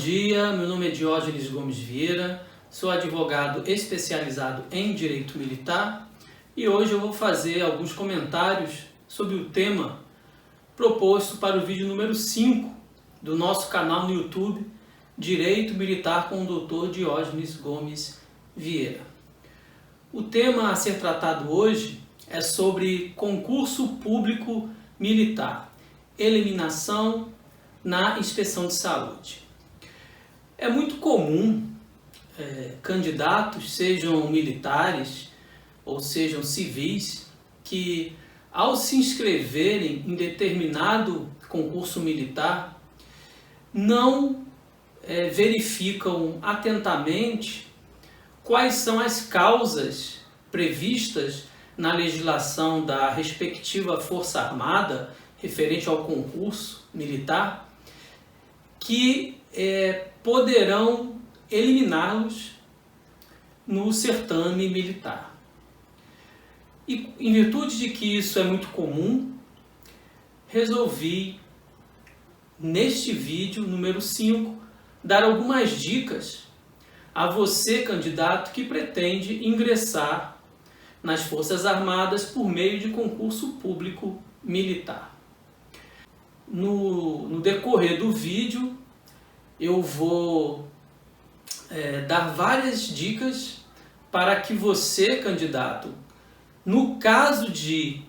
dia, meu nome é Diógenes Gomes Vieira, sou advogado especializado em Direito Militar e hoje eu vou fazer alguns comentários sobre o tema proposto para o vídeo número 5 do nosso canal no YouTube, Direito Militar com o Dr. Diógenes Gomes Vieira. O tema a ser tratado hoje é sobre concurso público militar, eliminação na inspeção de saúde. É muito comum candidatos, sejam militares ou sejam civis, que ao se inscreverem em determinado concurso militar, não verificam atentamente quais são as causas previstas na legislação da respectiva Força Armada, referente ao concurso militar, que poderão eliminá-los no certame militar. E em virtude de que isso é muito comum, resolvi, neste vídeo número 5, dar algumas dicas a você, candidato, que pretende ingressar nas Forças Armadas por meio de concurso público militar. No decorrer do vídeo, eu vou dar várias dicas para que você, candidato, no caso de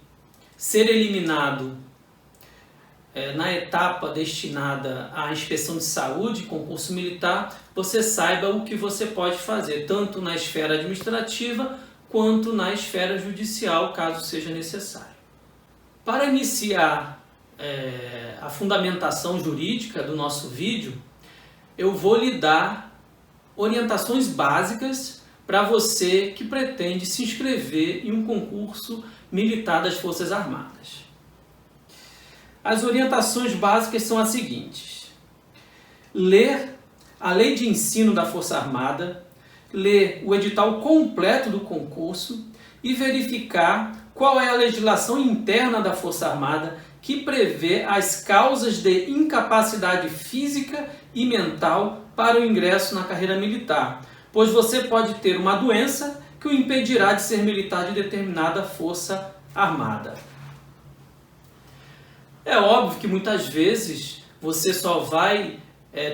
ser eliminado na etapa destinada à inspeção de saúde, concurso militar, você saiba o que você pode fazer, tanto na esfera administrativa quanto na esfera judicial, caso seja necessário. Para iniciar a fundamentação jurídica do nosso vídeo, eu vou lhe dar orientações básicas para você que pretende se inscrever em um concurso militar das Forças Armadas. As orientações básicas são as seguintes: ler a Lei de Ensino da Força Armada, ler o edital completo do concurso e verificar qual é a legislação interna da Força Armada que prevê as causas de incapacidade física e mental para o ingresso na carreira militar, pois você pode ter uma doença que o impedirá de ser militar de determinada Força Armada. É óbvio que muitas vezes você só vai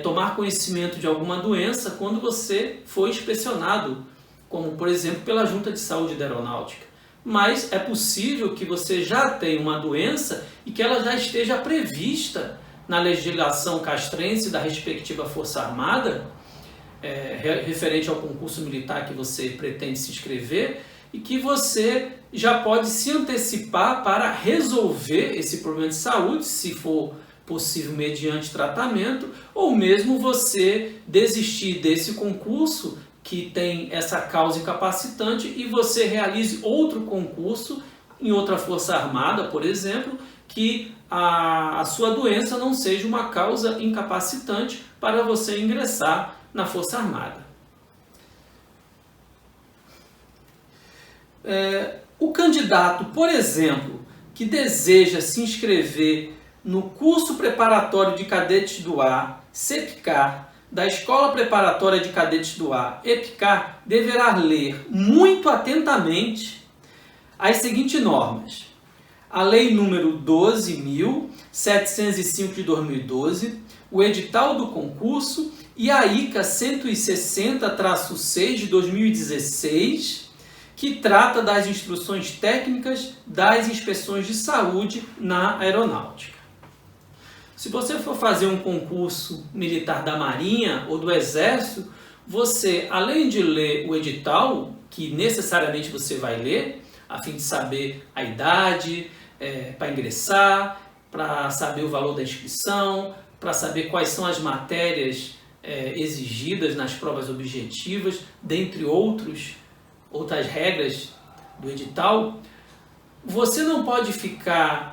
tomar conhecimento de alguma doença quando você for inspecionado, como por exemplo pela Junta de Saúde da Aeronáutica. Mas é possível que você já tenha uma doença e que ela já esteja prevista na legislação castrense da respectiva Força Armada, referente ao concurso militar que você pretende se inscrever, e que você já pode se antecipar para resolver esse problema de saúde, se for possível mediante tratamento, ou mesmo você desistir desse concurso que tem essa causa incapacitante e você realize outro concurso em outra Força Armada, por exemplo, que a sua doença não seja uma causa incapacitante para você ingressar na Força Armada. O candidato, por exemplo, que deseja se inscrever no curso preparatório de cadetes do ar, CEPCAR, da Escola Preparatória de Cadetes do Ar, EPCAR, deverá ler muito atentamente as seguintes normas: a Lei número 12.705 de 2012, o edital do concurso e a ICA 160-6 de 2016, que trata das instruções técnicas das inspeções de saúde na aeronáutica. Se você for fazer um concurso militar da Marinha ou do Exército, você, além de ler o edital, que necessariamente você vai ler, a fim de saber a idade para ingressar, para saber o valor da inscrição, para saber quais são as matérias exigidas nas provas objetivas, dentre outras regras do edital, você não pode ficar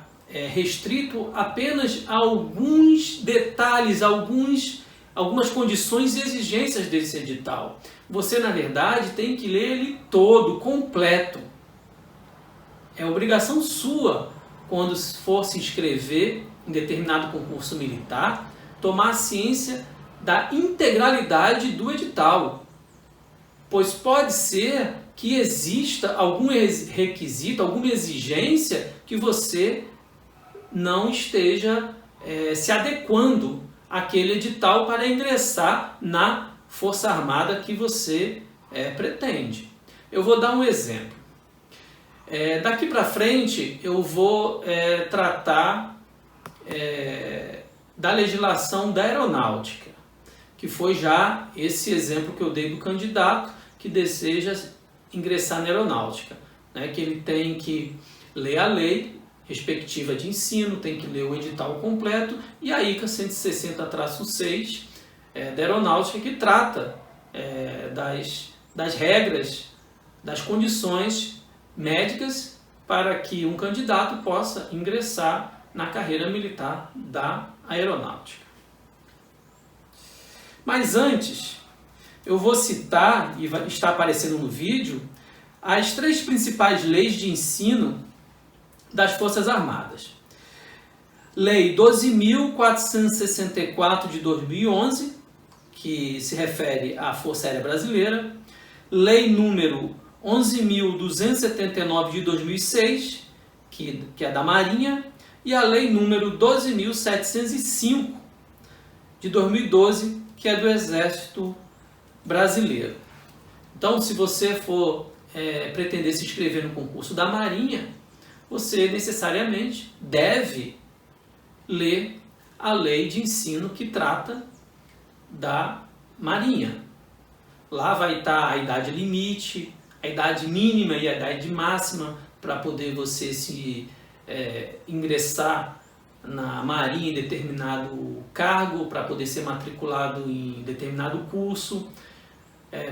restrito apenas a alguns detalhes, algumas condições e exigências desse edital. Você, na verdade, tem que ler ele todo, completo. É obrigação sua, quando for se inscrever em determinado concurso militar, tomar ciência da integralidade do edital, pois pode ser que exista algum requisito, alguma exigência que você não esteja se adequando àquele edital para ingressar na Força Armada que você pretende. Eu vou dar um exemplo. Daqui para frente eu vou tratar da legislação da aeronáutica, que foi já esse exemplo que eu dei do candidato que deseja ingressar na aeronáutica, né? Que ele tem que ler a lei respectiva de ensino, tem que ler o edital completo e a ICA 160-6 da aeronáutica, que trata das regras, das condições médicas para que um candidato possa ingressar na carreira militar da aeronáutica. Mas antes, eu vou citar, e está aparecendo no vídeo, as 3 principais leis de ensino das Forças Armadas. Lei 12.464 de 2011, que se refere à Força Aérea Brasileira. Lei número 11.279 de 2006, que é da Marinha. E a lei número 12.705 de 2012, que é do Exército Brasileiro. Então, se você for pretender se inscrever no concurso da Marinha, você necessariamente deve ler a lei de ensino que trata da Marinha. Lá vai estar a idade limite, a idade mínima e a idade máxima para poder você se ingressar na Marinha em determinado cargo, para poder ser matriculado em determinado curso.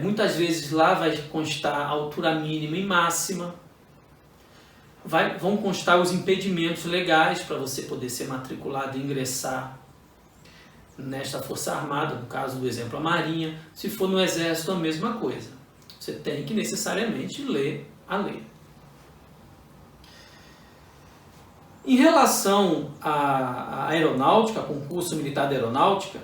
Muitas vezes lá vai constar a altura mínima e máxima. Vão constar os impedimentos legais para você poder ser matriculado e ingressar nesta Força Armada, no caso do exemplo a Marinha. Se for no Exército, a mesma coisa. Você tem que necessariamente ler a lei. Em relação à aeronáutica, concurso militar da aeronáutica,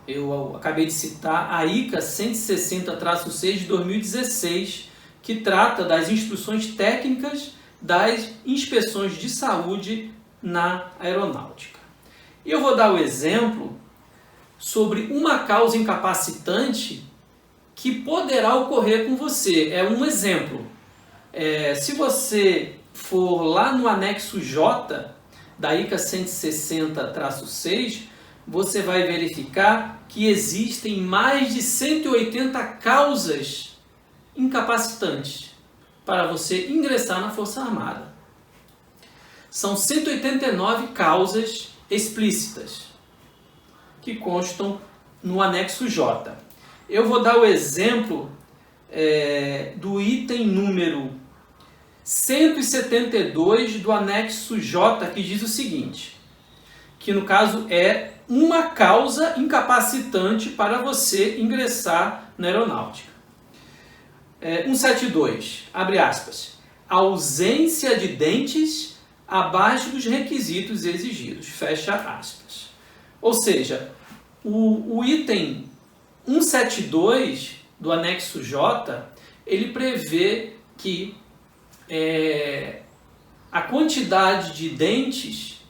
eu acabei de citar a ICA 160-6 de 2016, que trata das instruções técnicas das inspeções de saúde na aeronáutica. E eu vou dar o exemplo sobre uma causa incapacitante que poderá ocorrer com você. É um exemplo. Se você for lá no anexo J da ICA 160-6, você vai verificar que existem mais de 180 causas incapacitantes para você ingressar na Força Armada. São 189 causas explícitas que constam no anexo J. Eu vou dar o exemplo do item número 172 do anexo J, que diz o seguinte, que no caso é uma causa incapacitante para você ingressar na aeronáutica. 172, abre aspas, ausência de dentes abaixo dos requisitos exigidos, fecha aspas. Ou seja, o item 172 do anexo J, ele prevê que a quantidade de dentes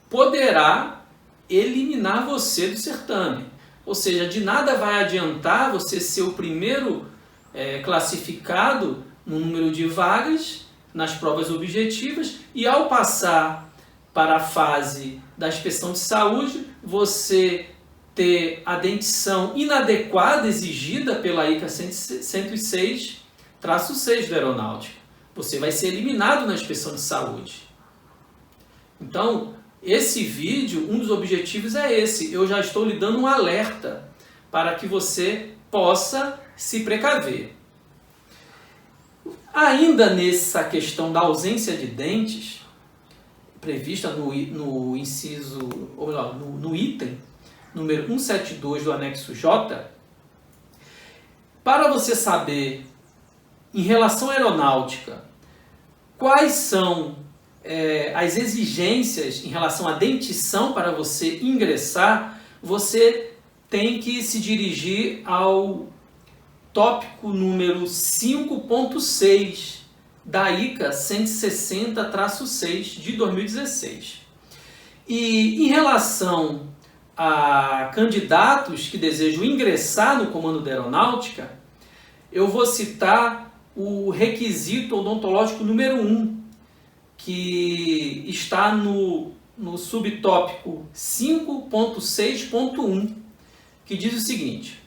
poderá eliminar você do certame. Ou seja, de nada vai adiantar você ser o primeiro classificado no número de vagas nas provas objetivas e ao passar para a fase da inspeção de saúde, você ter a dentição inadequada exigida pela ICA 106-6 da aeronáutica. Você vai ser eliminado na inspeção de saúde. Então, esse vídeo, um dos objetivos é esse. Eu já estou lhe dando um alerta para que você possa se precaver. Ainda nessa questão da ausência de dentes, prevista no inciso, ou não, no item número 172 do anexo J, para você saber, em relação à aeronáutica, quais são as exigências em relação à dentição para você ingressar, você tem que se dirigir ao tópico número 5.6 da ICA 160-6 de 2016. E em relação a candidatos que desejam ingressar no comando da aeronáutica, eu vou citar o requisito odontológico número 1, que está no subtópico 5.6.1, que diz o seguinte: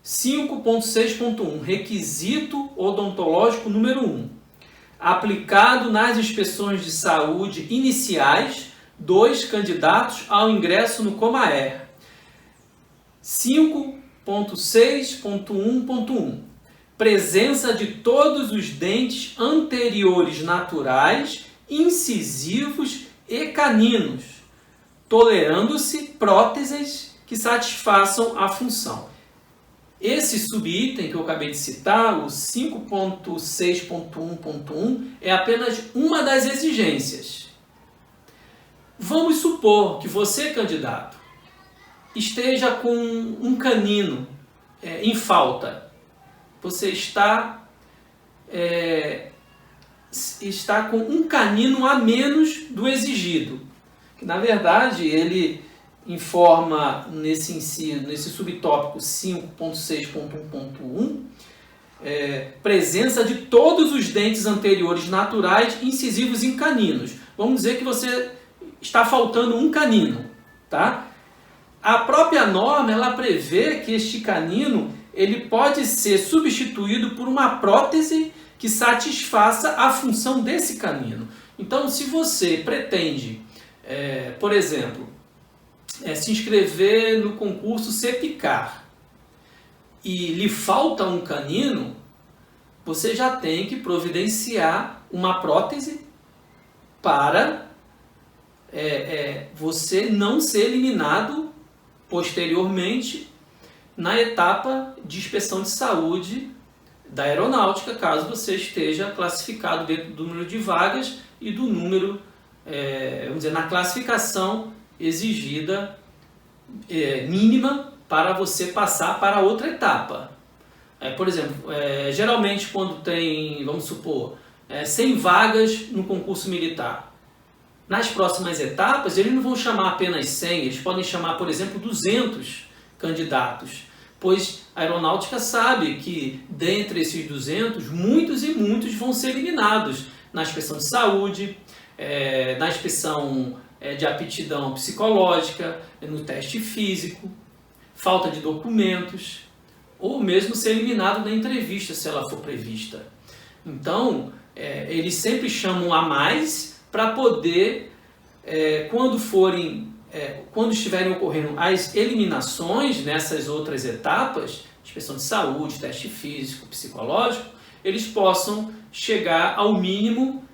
5.6.1, requisito odontológico número 1, aplicado nas inspeções de saúde iniciais dos candidatos ao ingresso no Comaer. 5.6.1.1, presença de todos os dentes anteriores naturais, incisivos e caninos, tolerando-se próteses que satisfaçam a função. Esse subitem que eu acabei de citar, o 5.6.1.1, é apenas uma das exigências. Vamos supor que você, candidato, esteja com um canino em falta. Você está com um canino a menos do exigido. Que, na verdade, ele informa nesse subtópico 5.6.1.1 presença de todos os dentes anteriores naturais, incisivos e caninos. Vamos dizer que você está faltando um canino, tá? A própria norma, ela prevê que este canino ele pode ser substituído por uma prótese que satisfaça a função desse canino. Então, se você pretende, por exemplo, se inscrever no concurso CEPICAR e lhe falta um canino, você já tem que providenciar uma prótese para você não ser eliminado posteriormente na etapa de inspeção de saúde da aeronáutica, caso você esteja classificado dentro do número de vagas e do número, vamos dizer, na classificação exigida mínima para você passar para outra etapa. Por exemplo, geralmente quando tem, vamos supor, 100 vagas no concurso militar, nas próximas etapas eles não vão chamar apenas 100, eles podem chamar, por exemplo, 200 candidatos, pois a aeronáutica sabe que dentre esses 200, muitos e muitos vão ser eliminados na inspeção de saúde, na inspeção de aptidão psicológica, no teste físico, falta de documentos, ou mesmo ser eliminado na entrevista, se ela for prevista. Então, eles sempre chamam a mais para poder, quando estiverem ocorrendo as eliminações nessas outras etapas, inspeção de saúde, teste físico, psicológico, eles possam chegar ao mínimo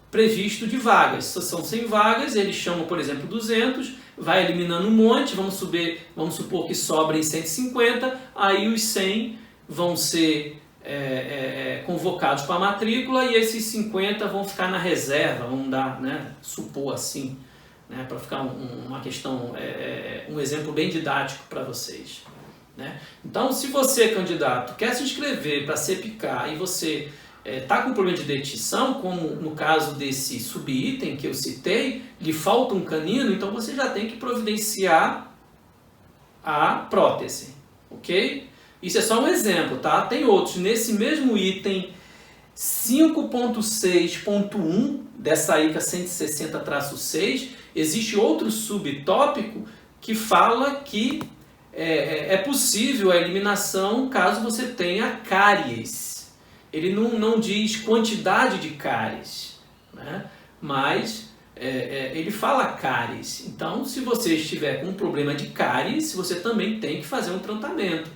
previsto de vagas. Se são 100 vagas, eles chamam, por exemplo, 200, vai eliminando um monte, vamos supor que sobrem 150, aí os 100 vão ser convocados para a matrícula e esses 50 vão ficar na reserva, vamos dar, supor assim, para ficar uma questão, um exemplo bem didático para vocês. Então, se você, candidato, quer se inscrever para CEPICAR e você está com problema de dentição, como no caso desse subitem que eu citei, lhe falta um canino, então você já tem que providenciar a prótese, ok? Isso é só um exemplo, tá? Tem outros. Nesse mesmo item 5.6.1 dessa ICA 160-6, existe outro subtópico que fala que é possível a eliminação caso você tenha cáries. Ele não diz quantidade de cáries, mas ele fala cáries. Então, se você estiver com um problema de cáries, você também tem que fazer um tratamento,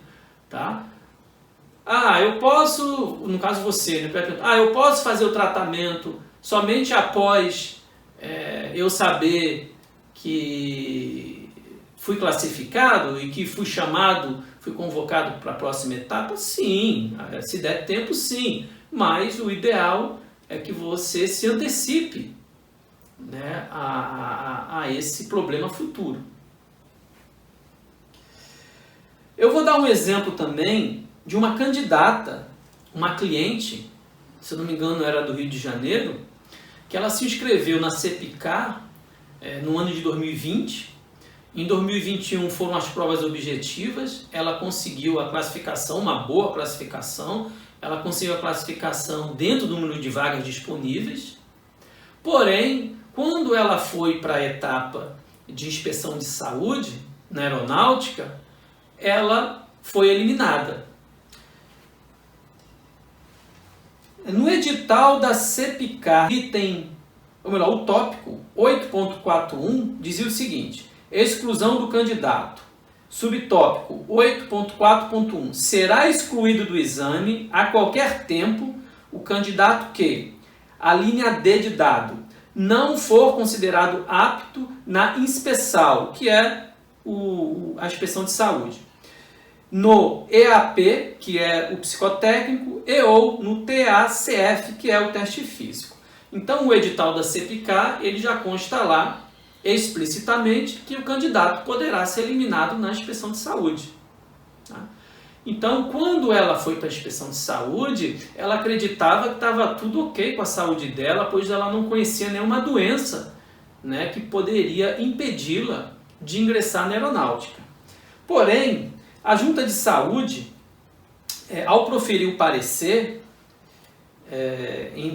tá? Eu posso, no caso você, eu posso fazer o tratamento somente após eu saber que fui classificado e que fui convocado para a próxima etapa? Sim, se der tempo, sim, mas o ideal é que você se antecipe a esse problema futuro. Eu vou dar um exemplo também de uma candidata, uma cliente, se eu não me engano era do Rio de Janeiro, que ela se inscreveu na CEPICAR no ano de 2020. Em 2021 foram as provas objetivas, ela conseguiu a classificação, uma boa classificação, ela conseguiu a classificação dentro do número de vagas disponíveis. Porém, quando ela foi para a etapa de inspeção de saúde na aeronáutica, ela foi eliminada. No edital da CEPICAR, o tópico 8.41 dizia o seguinte: exclusão do candidato. Subtópico 8.4.1. Será excluído do exame a qualquer tempo o candidato que, a linha D de dado, não for considerado apto na inspeção, que é a inspeção de saúde, no EAP, que é o psicotécnico, e ou no TACF, que é o teste físico. Então, o edital da CEPICAR, ele já consta lá explicitamente que o candidato poderá ser eliminado na inspeção de saúde. Tá? Então, quando ela foi para a inspeção de saúde, ela acreditava que estava tudo ok com a saúde dela, pois ela não conhecia nenhuma doença, né, que poderia impedi-la de ingressar na aeronáutica. Porém, a Junta de Saúde, ao proferir o parecer,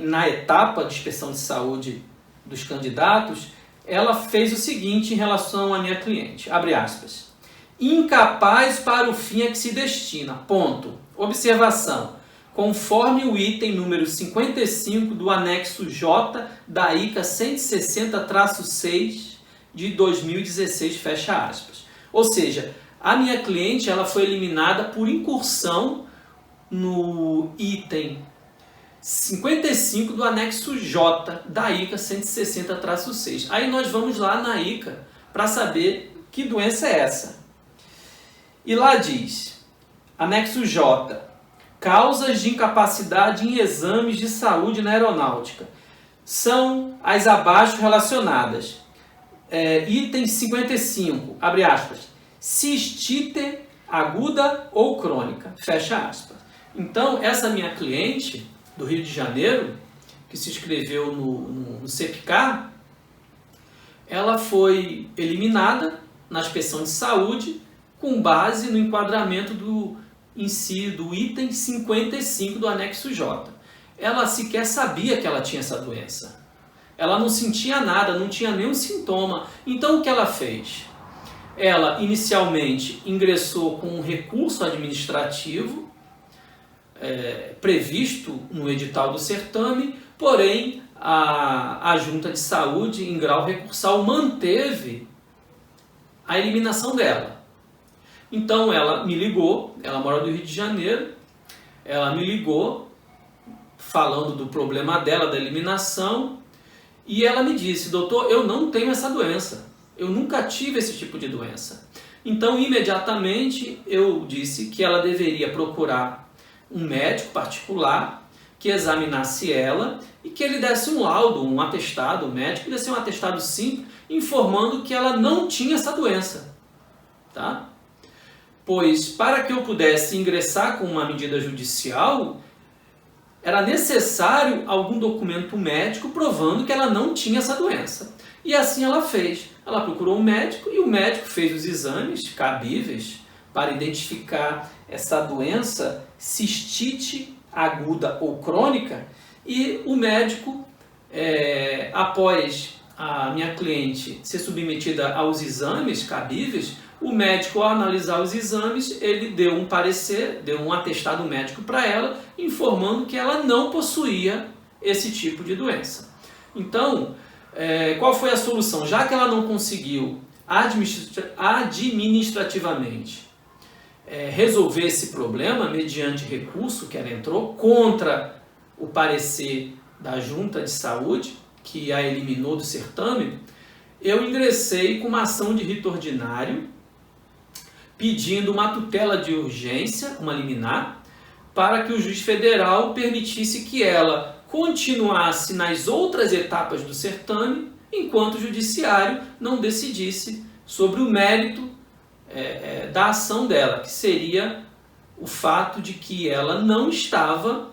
na etapa de inspeção de saúde dos candidatos, ela fez o seguinte em relação à minha cliente, abre aspas, incapaz para o fim a que se destina, ponto. Observação, conforme o item número 55 do anexo J da ICA 160-6 de 2016, fecha aspas. Ou seja, a minha cliente ela foi eliminada por incursão no item 55 do anexo J da ICA 160-6. Aí nós vamos lá na ICA para saber que doença é essa. E lá diz, anexo J, causas de incapacidade em exames de saúde na aeronáutica. São as abaixo relacionadas. Item 55, abre aspas, cistite aguda ou crônica, fecha aspas. Então, essa minha cliente do Rio de Janeiro, que se inscreveu no CEPICAR, ela foi eliminada na inspeção de saúde com base no enquadramento do item 55 do anexo J. Ela sequer sabia que ela tinha essa doença. Ela não sentia nada, não tinha nenhum sintoma. Então o que ela fez? Ela inicialmente ingressou com um recurso administrativo previsto no edital do certame, porém a Junta de Saúde, em grau recursal, manteve a eliminação dela. Então ela me ligou, ela mora no Rio de Janeiro, ela me ligou falando do problema dela, da eliminação, e ela me disse, doutor, eu não tenho essa doença, eu nunca tive esse tipo de doença. Então imediatamente eu disse que ela deveria procurar um médico particular que examinasse ela e que ele desse um laudo, um atestado médico, desse um atestado simples, informando que ela não tinha essa doença. Tá? Pois para que eu pudesse ingressar com uma medida judicial, era necessário algum documento médico provando que ela não tinha essa doença. E assim ela fez. Ela procurou um médico e o médico fez os exames cabíveis para identificar essa doença, cistite aguda ou crônica, e o médico, após a minha cliente ser submetida aos exames cabíveis, o médico, ao analisar os exames, ele deu um parecer, deu um atestado médico para ela, informando que ela não possuía esse tipo de doença. Então, qual foi a solução? Já que ela não conseguiu administrativamente resolver esse problema mediante recurso que ela entrou contra o parecer da Junta de Saúde, que a eliminou do certame, eu ingressei com uma ação de rito ordinário pedindo uma tutela de urgência, uma liminar, para que o juiz federal permitisse que ela continuasse nas outras etapas do certame, enquanto o judiciário não decidisse sobre o mérito da ação dela, que seria o fato de que ela não estava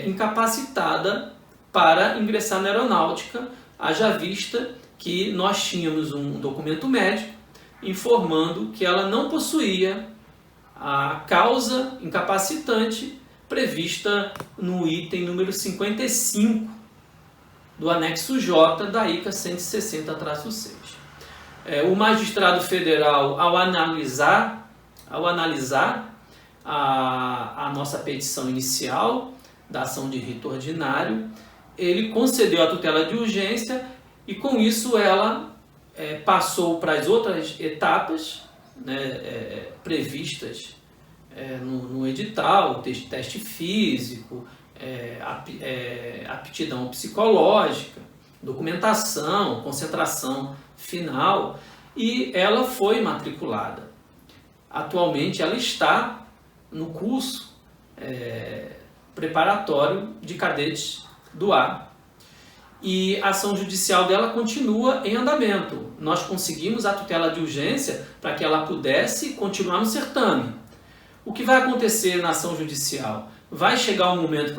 incapacitada para ingressar na aeronáutica, haja vista que nós tínhamos um documento médico informando que ela não possuía a causa incapacitante prevista no item número 55 do anexo J da ICA 160-6. O magistrado federal, ao analisar a nossa petição inicial da ação de rito ordinário, ele concedeu a tutela de urgência e com isso ela passou para as outras etapas, né, previstas no edital, teste físico, aptidão psicológica, documentação, concentração final, e ela foi matriculada. Atualmente ela está no curso preparatório de cadetes do ar. E a ação judicial dela continua em andamento. Nós conseguimos a tutela de urgência para que ela pudesse continuar no certame. O que vai acontecer na ação judicial? Vai chegar um momento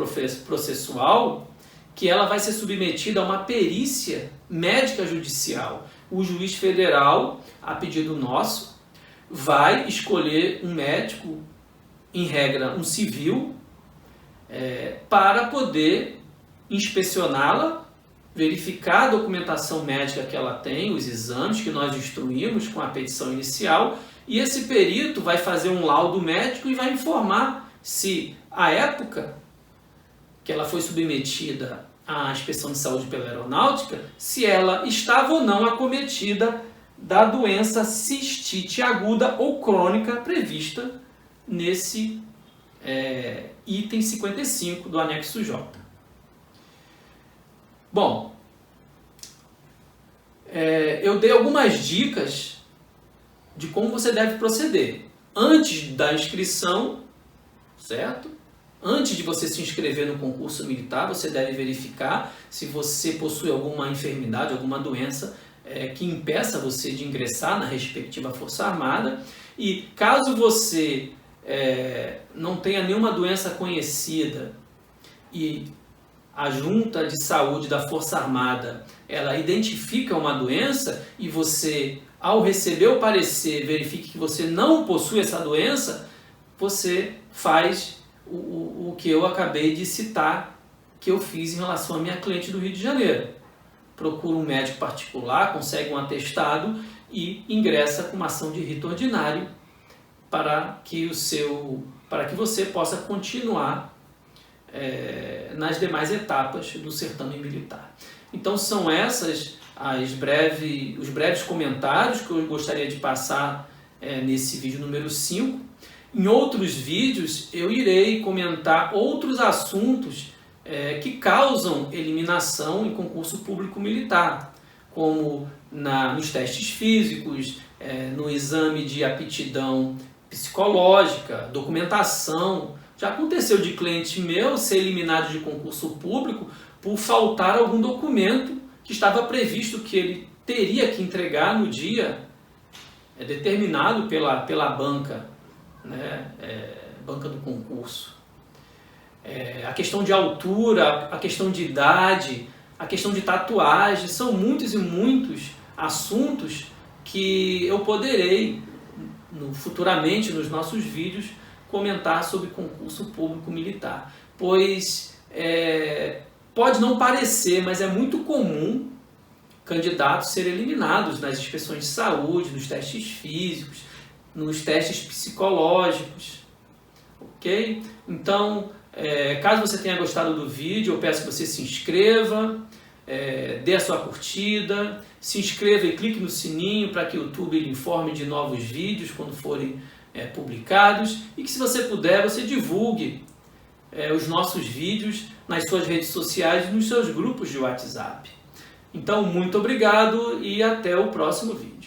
processual que ela vai ser submetida a uma perícia médica judicial. O juiz federal, a pedido nosso, vai escolher um médico, em regra um civil, para poder inspecioná-la, verificar a documentação médica que ela tem, os exames que nós instruímos com a petição inicial, e esse perito vai fazer um laudo médico e vai informar se a época que ela foi submetida à inspeção de saúde pela aeronáutica, se ela estava ou não acometida da doença cistite aguda ou crônica prevista nesse item 55 do anexo J. Bom, eu dei algumas dicas de como você deve proceder. Antes da inscrição, certo? Antes de você se inscrever no concurso militar, você deve verificar se você possui alguma enfermidade, alguma doença que impeça você de ingressar na respectiva Força Armada. E caso você não tenha nenhuma doença conhecida e a Junta de Saúde da Força Armada ela identifica uma doença e você, ao receber o parecer, verifique que você não possui essa doença, você faz o que eu acabei de citar, que eu fiz em relação à minha cliente do Rio de Janeiro. Procura um médico particular, consegue um atestado e ingressa com uma ação de rito ordinário para que você possa continuar nas demais etapas do certame militar. Então são essas os breves comentários que eu gostaria de passar nesse vídeo número 5. Em outros vídeos eu irei comentar outros assuntos que causam eliminação em concurso público militar, como nos testes físicos, no exame de aptidão psicológica, documentação. Já aconteceu de cliente meu ser eliminado de concurso público por faltar algum documento que estava previsto que ele teria que entregar no dia determinado pela banca, né, banca do concurso. A questão de altura, a questão de idade, a questão de tatuagem, são muitos e muitos assuntos que eu poderei futuramente nos nossos vídeos comentar sobre concurso público militar, pois pode não parecer, mas é muito comum candidatos serem eliminados nas inspeções de saúde, nos testes físicos, nos testes psicológicos, ok? Então, caso você tenha gostado do vídeo, eu peço que você se inscreva, dê a sua curtida, se inscreva e clique no sininho para que o YouTube lhe informe de novos vídeos quando forem publicados, e que, se você puder, você divulgue os nossos vídeos nas suas redes sociais e nos seus grupos de WhatsApp. Então, muito obrigado e até o próximo vídeo.